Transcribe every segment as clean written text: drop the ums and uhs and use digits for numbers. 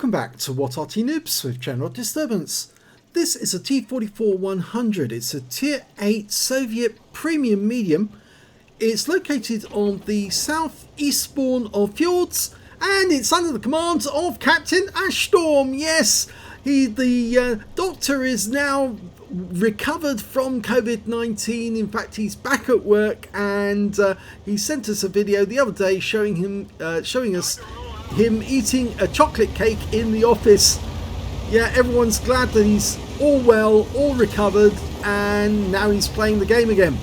Welcome back to What Arty Noobs with General Disturbance. This is a T-44-100. It's a Tier 8 Soviet Premium Medium. It's located on the southeast spawn of Fjords, and it's under the command of Captain Ashstorm. Yes, the doctor is now recovered from COVID-19. In fact, he's back at work, and he sent us a video the other day showing us him eating a chocolate cake in the office. Yeah, everyone's glad that he's all well, all recovered, and now he's playing the game again.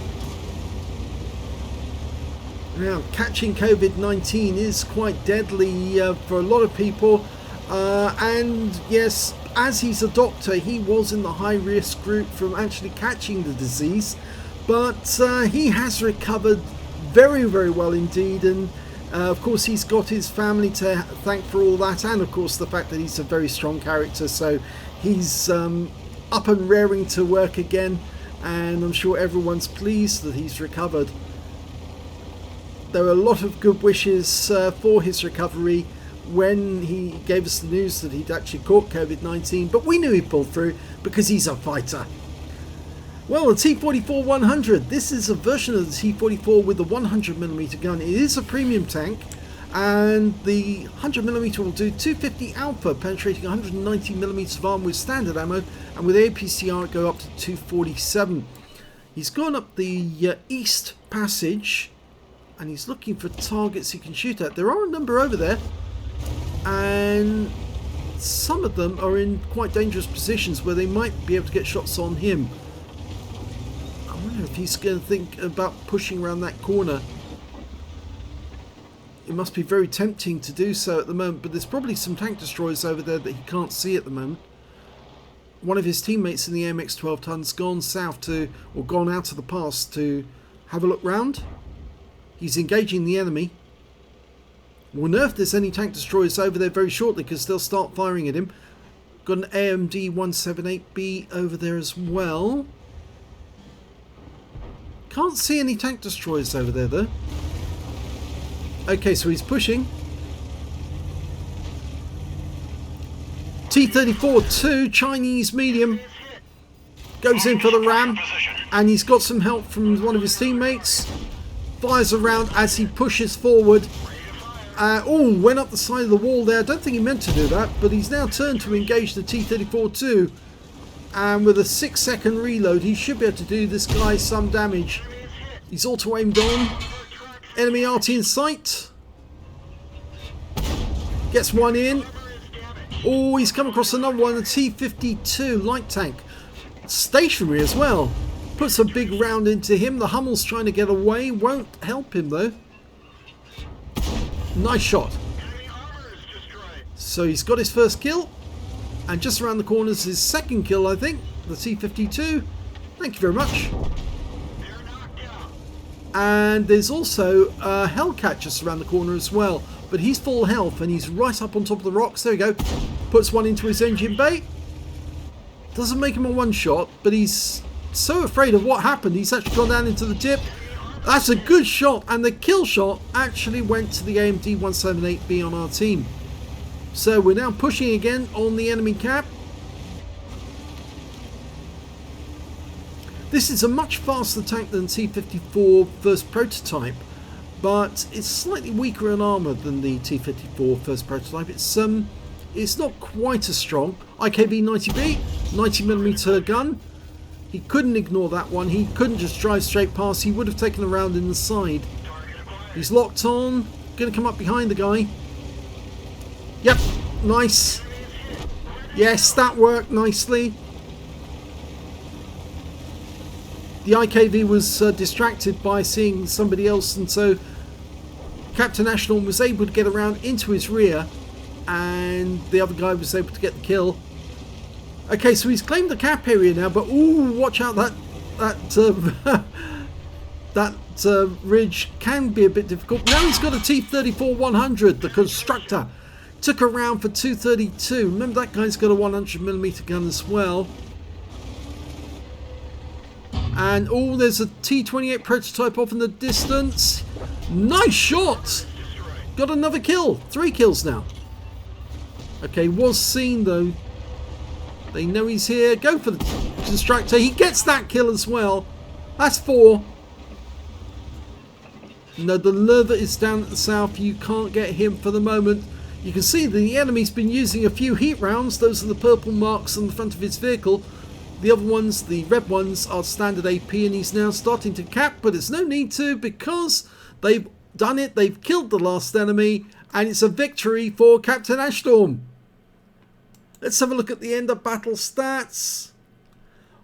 Now, catching COVID-19 is quite deadly for a lot of people, and yes, as he's a doctor, he was in the high-risk group from actually catching the disease, but he has recovered very, very well indeed, and of course he's got his family to thank for all that, and of course the fact that he's a very strong character, so he's up and raring to work again, and I'm sure everyone's pleased that he's recovered. There were a lot of good wishes for his recovery when he gave us the news that he'd actually caught COVID-19, but we knew he'd pull through because he's a fighter. Well, the T-44-100, this is a version of the T-44 with the 100mm gun. It is a premium tank, and the 100mm will do 250 Alpha, penetrating 190mm of armor with standard ammo, and with APCR it go up to 247. He's gone up the East Passage, and he's looking for targets he can shoot at. There are a number over there, and some of them are in quite dangerous positions where they might be able to get shots on him. I wonder if he's going to think about pushing around that corner. It must be very tempting to do so at the moment, but there's probably some tank destroyers over there that he can't see at the moment. One of his teammates in the AMX-12 ton's gone south to, or gone out of the pass to have a look round. He's engaging the enemy. We'll know if there's any tank destroyers over there very shortly, because they'll start firing at him. Got an AMD 178B over there as well. Can't see any tank destroyers over there though. Okay, so he's pushing. T-34-2 Chinese medium goes in for the RAM, and he's got some help from one of his teammates. Fires around as he pushes forward. Oh, went up the side of the wall there. I don't think he meant to do that, but he's now turned to engage the T-34-2. And with a 6-second reload, he should be able to do this guy some damage. He's auto-aimed on. Enemy Arty in sight. Gets one in. Oh, he's come across another one, a T-52 light tank. Stationary as well. Puts a big round into him. The Hummel's trying to get away. Won't help him though. Nice shot. So he's got his first kill. And just around the corner is his second kill, I think. The T-52. Thank you very much. And there's also a Hellcat just around the corner as well. But he's full health and he's right up on top of the rocks. There we go. Puts one into his engine bay. Doesn't make him a one shot, but he's so afraid of what happened. He's actually gone down into the tip. That's a good shot, and the kill shot actually went to the AMD 178B on our team. So we're now pushing again on the enemy cap. This is a much faster tank than T-54 first prototype, but it's slightly weaker in armour than the T-54 first prototype. It's not quite as strong. IKV-90B, 90mm gun. He couldn't ignore that one. He couldn't just drive straight past. He would have taken a round in the side. He's locked on. Going to come up behind the guy. Yep, nice. Yes, that worked nicely. The IKV was distracted by seeing somebody else, and so Captain Ashton was able to get around into his rear, and the other guy was able to get the kill. Okay, so he's claimed the cap area now, but ooh, watch out, that ridge can be a bit difficult. Now he's got a T-34-100, the constructor. Took a round for 232. Remember, that guy's got a 100mm gun as well. And oh, there's a T-28 prototype off in the distance. Nice shot! Got another kill. 3 kills now. Okay, was seen though. They know he's here. Go for the distractor. He gets that kill as well. That's 4. No, the lurver is down at the south. You can't get him for the moment. You can see the enemy's been using a few heat rounds. Those are the purple marks on the front of his vehicle. The other ones, the red ones, are standard AP, and he's now starting to cap, but there's no need to because they've done it. They've killed the last enemy, and it's a victory for Captain Ashstorm. Let's have a look at the end of battle stats.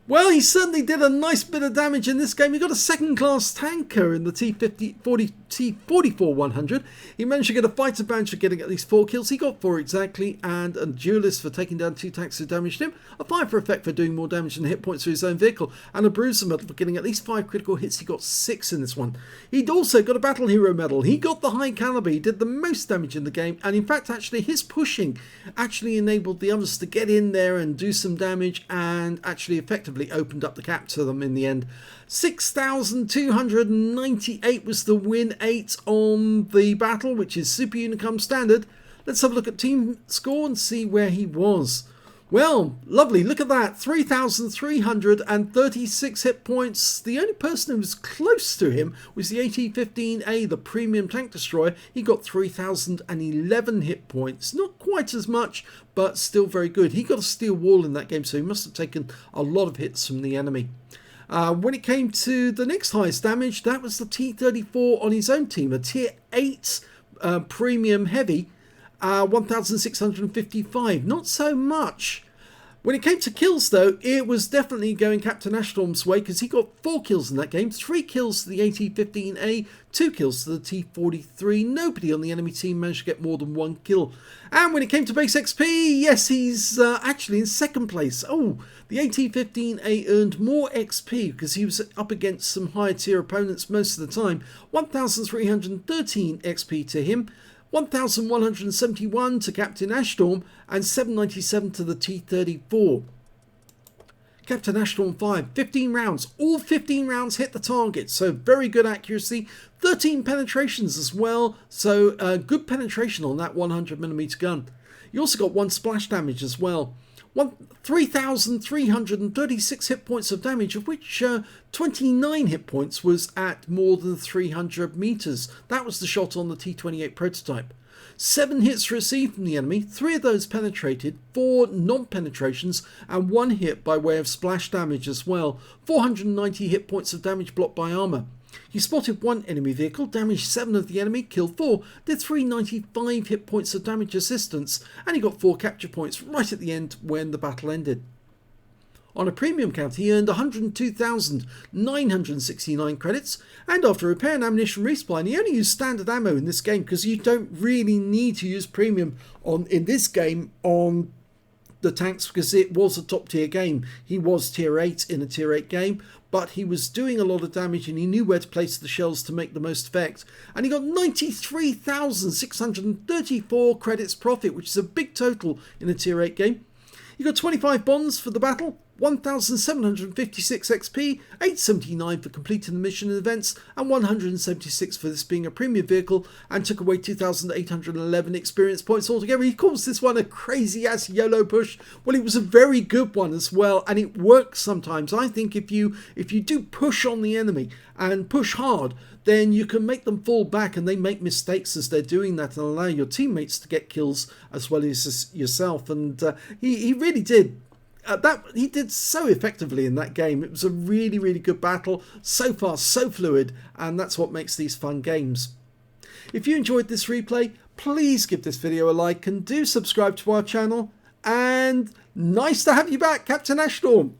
Well, he certainly did a nice bit of damage in this game. He got a second-class tanker in the T-44-100. He managed to get a fighter badge for getting at least 4 kills. He got 4 exactly, and a duelist for taking down 2 tanks who damaged him. A fire for effect for doing more damage than hit points to his own vehicle, and a bruiser medal for getting at least 5 critical hits. He got 6 in this one. He'd also got a battle hero medal. He got the high caliber. He did the most damage in the game, and in fact, actually, his pushing actually enabled the others to get in there and do some damage, and actually effectively opened up the cap to them in the end. 6,298 was the win, 8 on the battle, which is Super Unicum standard. Let's have a look at team score and see where he was. Well, lovely, look at that, 3,336 hit points. The only person who was close to him was the AT-15A, the premium tank destroyer. He got 3,011 hit points, not quite as much, but still very good. He got a steel wall in that game, so he must have taken a lot of hits from the enemy. When it came to the next highest damage, that was the T-34 on his own team, a tier 8 premium heavy, 1,655, not so much. When it came to kills though, it was definitely going Captain Ashstorm's way because he got 4 kills in that game, 3 kills to the AT-15A, 2 kills to the T-43. Nobody on the enemy team managed to get more than 1 kill. And when it came to base XP, yes, he's actually in second place. Oh, the AT-15A earned more XP because he was up against some higher tier opponents most of the time. 1,313 XP to him. 1,171 to Captain Ashstorm and 797 to the T-34. Captain Ashstorm 5, 15 rounds. All 15 rounds hit the target, so very good accuracy. 13 penetrations as well, so good penetration on that 100mm gun. You also got 1 splash damage as well. 3,336 hit points of damage, of which 29 hit points was at more than 300 meters. That was the shot on the T-28 prototype. 7 hits received from the enemy, 3 of those penetrated, 4 non-penetrations, and 1 hit by way of splash damage as well. 490 hit points of damage blocked by armor. He spotted 1 enemy vehicle, damaged 7 of the enemy, killed 4, did 395 hit points of damage assistance, and he got 4 capture points right at the end when the battle ended. On a premium count, he earned 102,969 credits, and after repair and ammunition resupply, he only used standard ammo in this game because you don't really need to use premium in this game on the tanks because it was a top tier game. He was tier 8 in a tier 8 game, but he was doing a lot of damage and he knew where to place the shells to make the most effect. And he got 93,634 credits profit, which is a big total in a tier 8 game. He got 25 bonds for the battle, 1,756 XP, 879 for completing the mission and events, and 176 for this being a premium vehicle, and took away 2,811 experience points altogether. He calls this one a crazy ass YOLO push. Well, it was a very good one as well, and it works sometimes. I think if you do push on the enemy and push hard, then you can make them fall back and they make mistakes as they're doing that and allow your teammates to get kills as well as yourself. And he really did. He did so effectively in that game. It was a really, really good battle. So fast, so fluid, and that's what makes these fun games. If you enjoyed this replay, please give this video a like and do subscribe to our channel. And nice to have you back, Captain Ashstorm.